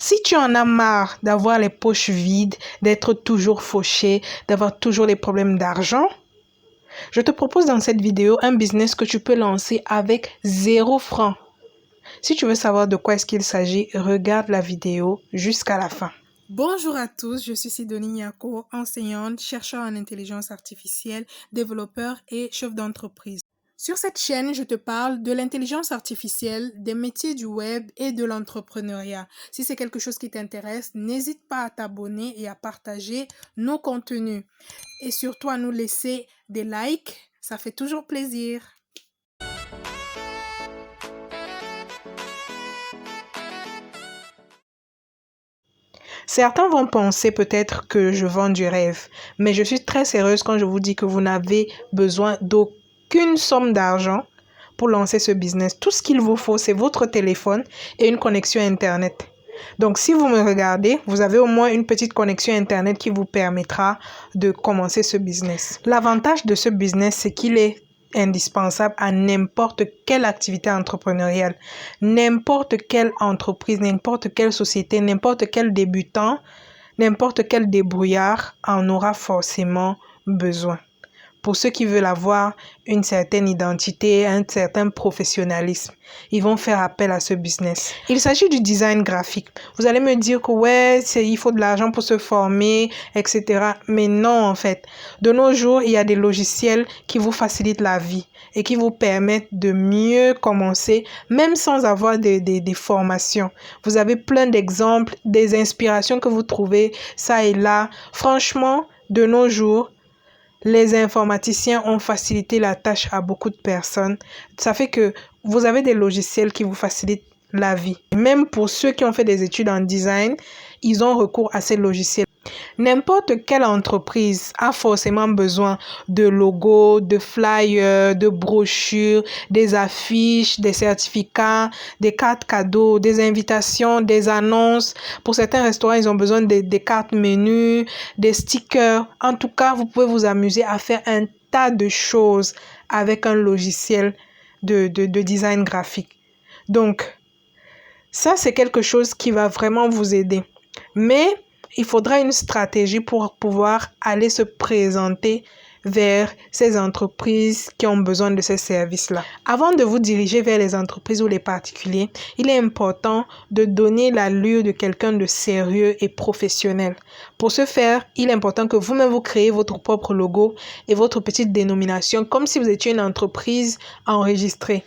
Si tu en as marre d'avoir les poches vides, d'être toujours fauché, d'avoir toujours les problèmes d'argent, je te propose dans cette vidéo un business que tu peux lancer avec 0 francs. Si tu veux savoir de quoi est-ce qu'il s'agit, regarde la vidéo jusqu'à la fin. Bonjour à tous, je suis Sidonie Nyako, enseignante, chercheur en intelligence artificielle, développeur et chef d'entreprise. Sur cette chaîne, je te parle de l'intelligence artificielle, des métiers du web et de l'entrepreneuriat. Si c'est quelque chose qui t'intéresse, n'hésite pas à t'abonner et à partager nos contenus. Et surtout à nous laisser des likes, ça fait toujours plaisir. Certains vont penser peut-être que je vends du rêve, mais je suis très sérieuse quand je vous dis que vous n'avez besoin d'aucune somme d'argent pour lancer ce business. Tout ce qu'il vous faut, c'est votre téléphone et une connexion Internet. Donc, si vous me regardez, vous avez au moins une petite connexion Internet qui vous permettra de commencer ce business. L'avantage de ce business, c'est qu'il est indispensable à n'importe quelle activité entrepreneuriale, n'importe quelle entreprise, n'importe quelle société, n'importe quel débutant, n'importe quel débrouillard en aura forcément besoin. Pour ceux qui veulent avoir une certaine identité, un certain professionnalisme, ils vont faire appel à ce business. Il s'agit du design graphique. Vous allez me dire que ouais, il faut de l'argent pour se former, etc. Mais non, en fait. De nos jours, il y a des logiciels qui vous facilitent la vie et qui vous permettent de mieux commencer, même sans avoir des formations. Vous avez plein d'exemples, des inspirations que vous trouvez ça et là. Franchement, de nos jours, les informaticiens ont facilité la tâche à beaucoup de personnes. Ça fait que vous avez des logiciels qui vous facilitent la vie. Même pour ceux qui ont fait des études en design, ils ont recours à ces logiciels. N'importe quelle entreprise a forcément besoin de logos, de flyers, de brochures, des affiches, des certificats, des cartes cadeaux, des invitations, des annonces. Pour certains restaurants, ils ont besoin des cartes menus, des stickers. En tout cas, vous pouvez vous amuser à faire un tas de choses avec un logiciel de design graphique. Donc, ça, c'est quelque chose qui va vraiment vous aider. Mais il faudra une stratégie pour pouvoir aller se présenter vers ces entreprises qui ont besoin de ces services-là. Avant de vous diriger vers les entreprises ou les particuliers, il est important de donner l'allure de quelqu'un de sérieux et professionnel. Pour ce faire, il est important que vous-même vous créez votre propre logo et votre petite dénomination comme si vous étiez une entreprise enregistrée.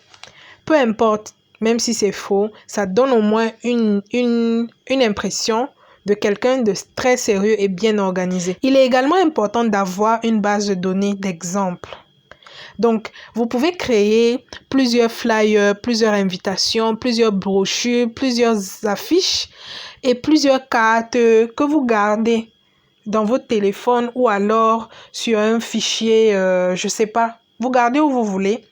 Peu importe, même si c'est faux, ça donne au moins une impression de quelqu'un de très sérieux et bien organisé. Il est également important d'avoir une base de données d'exemples. Donc, vous pouvez créer plusieurs flyers, plusieurs invitations, plusieurs brochures, plusieurs affiches et plusieurs cartes que vous gardez dans votre téléphone ou alors sur un fichier, je sais pas, vous gardez où vous voulez,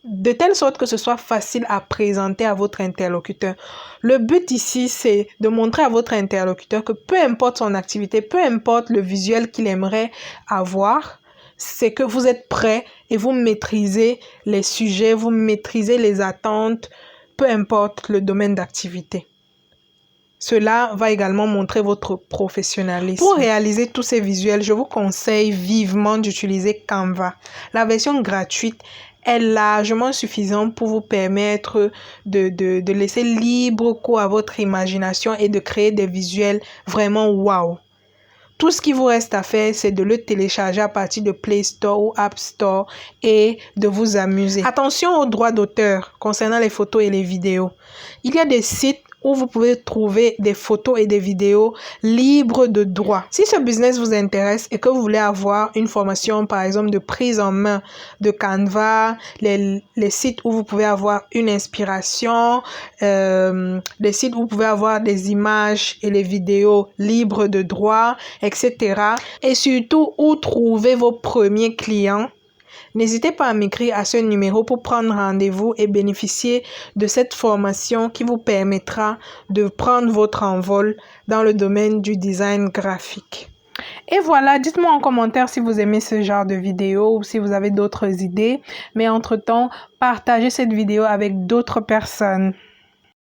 de telle sorte que ce soit facile à présenter à votre interlocuteur. Le but ici, c'est de montrer à votre interlocuteur que peu importe son activité, peu importe le visuel qu'il aimerait avoir, c'est que vous êtes prêt et vous maîtrisez les sujets, vous maîtrisez les attentes, peu importe le domaine d'activité. Cela va également montrer votre professionnalisme. Pour réaliser tous ces visuels, je vous conseille vivement d'utiliser Canva. La version gratuite est largement suffisante pour vous permettre de laisser libre cours à votre imagination et de créer des visuels vraiment wow. Tout ce qui vous reste à faire, c'est de le télécharger à partir de Play Store ou App Store et de vous amuser. Attention aux droits d'auteur concernant les photos et les vidéos. Il y a des sites où vous pouvez trouver des photos et des vidéos libres de droit. Si ce business vous intéresse et que vous voulez avoir une formation, par exemple, de prise en main de Canva, les sites où vous pouvez avoir une inspiration, les sites où vous pouvez avoir des images et les vidéos libres de droit, etc. Et surtout, où trouver vos premiers clients. N'hésitez pas à m'écrire à ce numéro pour prendre rendez-vous et bénéficier de cette formation qui vous permettra de prendre votre envol dans le domaine du design graphique. Et voilà, dites-moi en commentaire si vous aimez ce genre de vidéo ou si vous avez d'autres idées. Mais entre-temps, partagez cette vidéo avec d'autres personnes.